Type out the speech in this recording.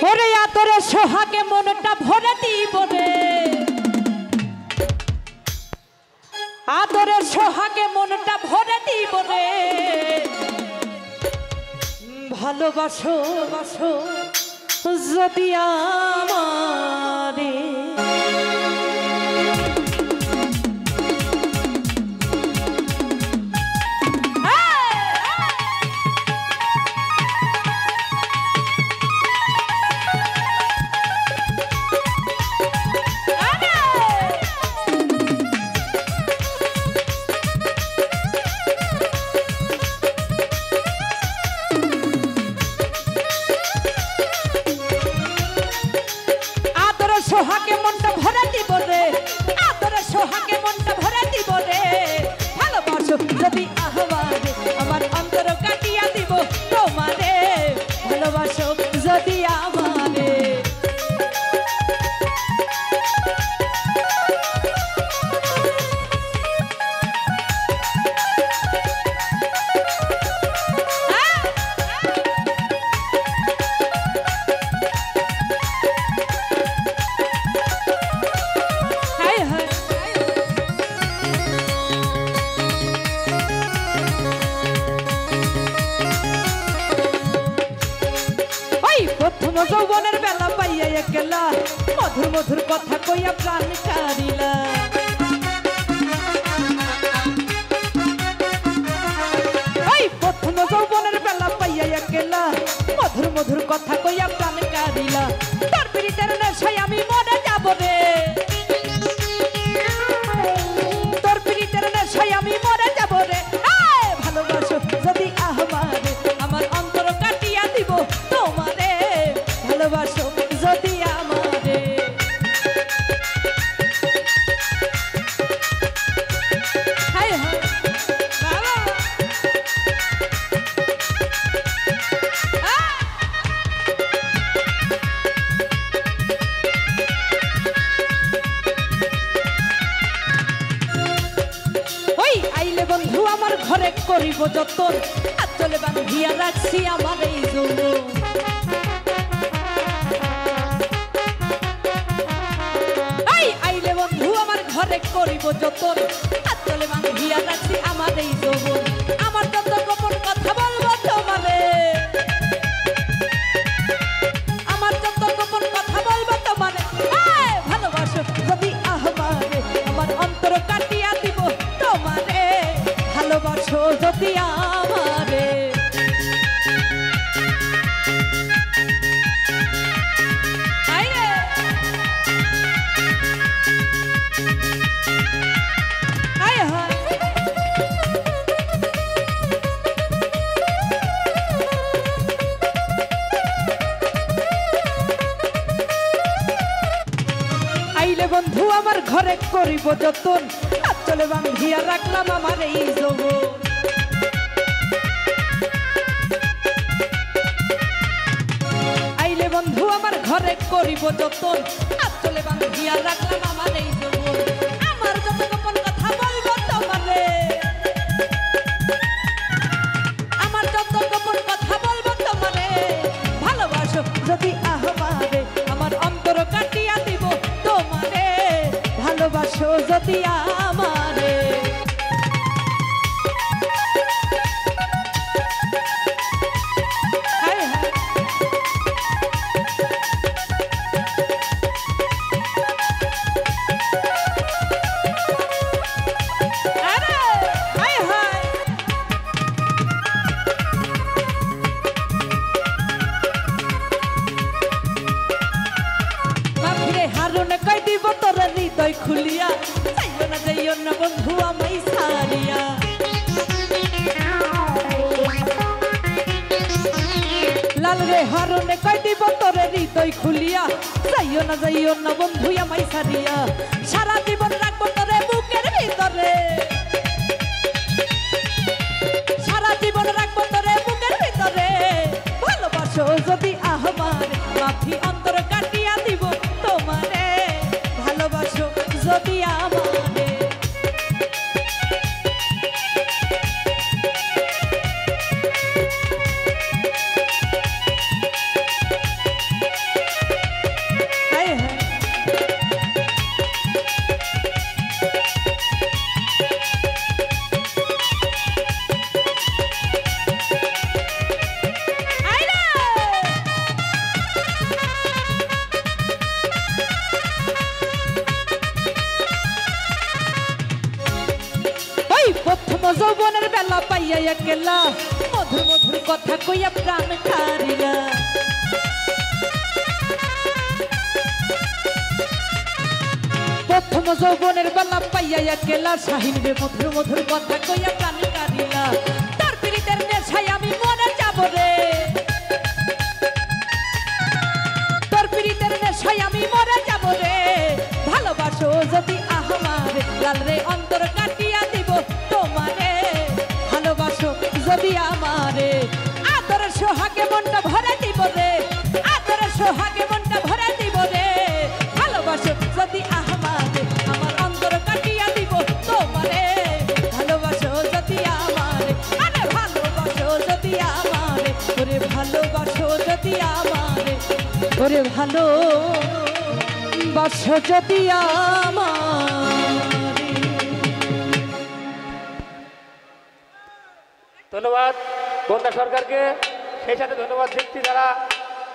ওরে আদরে সোহাগে মনটা ভরে দিব রে, আদরের সোহাগে মনটা ভরে দিব রে। ভালোবাসো বাসো যদি আমারে, সোহাগে মনটা ভরে দিব রে, আদরে সোহাগে মনটা ভরে দিব রে। ভালোবাসো যদি আমারে, আমার অন্তর কাটিয়া দিব তোমারে। ভালোবাসো যদি আমারে, প্রথম যৌবনের বেলা পাইয়া একলা, মধুর মধুর কথা কইয়া প্রাণ কারিলা। প্রথম যৌবনের বেলা পাইয়া একলা, মধুর মধুর কথা কইয়া প্রাণ কারিলা। তার পিড়িতের নেশায় আমি মরে যাব রে, তোর পিড়িতের নেশায় আমি মরে যাব রে। ভালোবাসো যদি আমারে, আমার অন্তর কাটিয়া দিব তোমারে। ভালোবাসো যদি আমারে, হায় হায় বাবা। ওই আইলে বন্ধু আমার ঘরে করিব যতন, আঁচলে বাঁধিয়া রাখছি আমার এই যৌবন। আইলে বন্ধু আমার ঘরে করিব যতন, আঁচলে বাঁধিয়া রাখছি আমার এই যৌবন। আমার যত গোপন কথা বলবো তোমারে, আমার যত গোপন কথা বলবো তোমারে। ভালোবাসো যদি আমারে, আমার অন্তর কাটিয়া দিব তোমারে। ভালোবাসো যদি আমারে, আইলে বন্ধু আমার ঘরে করিব যতন, আঁচলে বাঁধিয়া রাখলাম আমার এই যৌবন। আইলে বন্ধু আমার ঘরে করিব যতন, আঁচলে বাঁধিয়া রাখলাম আমার এই যৌবন। আমার যত গোপন কথা বলবো তোমারে, আমার যত গোপন কথা বলবো তোমারে। ভালোবাসো যদি আমারে, আমার অন্তর কাটিয়া দিব তোমারে। ভালোবাসো যদি আমারে, হায় হায় আরে হায় হায়। বাপরে হারুনে কই দিব তোর হৃদয় খুলিয়া, যাইও না বন্ধু আমায় সারিয়া। লাল রে হারুনে কই দিব তোর হৃদয় খুলিয়া, যাইও না বন্ধু আমায় সারিয়া। সারা জীবন রাখবো তোরে বুকের ভিতরে, সারা জীবন রাখবো তোরে বুকের ভিতরে। ভালোবাসো যদি আমারে, মাফি অন্তর কাটিয়া দিব তোমারে। ভালোবাসো যদি আমারে, বেলা পাইয়া একলা মধুর মধুর কথা কইয়া প্রাণ কারিলা প্রথম যৌবনের বেলা পাইয়া একলা শাহিন রে মধুর মধুর কথা কইয়া প্রাণ কারিলা তার পীড়িতের নেশায় আমি মরে যাব রে তোর পীড়িতের নেশায় আমি মরে যাব রে ভালোবাসো যদি আমারে লাল রে অন্তর কাটিয়া দিব তোমারে ভালোবাসো যদি আমারে আদরের সোহাগে মনটা ভরে দিব রে আদরের সোহাগে মনটা ভরে দিব রে ভালোবাসো যদি আমারে আমার অন্তর কাটিয়া দিব তোমারে ভালোবাসো যদি আমারে আরে ভালোবাসো যদি আমারে ওরে ভালোবাসো যদি আমারে ওরে ভালো বাসো যদি আমারে। ধন্যবাদ বন্দা সরকারকে, সেই সাথে ধন্যবাদ ব্যক্তি যারা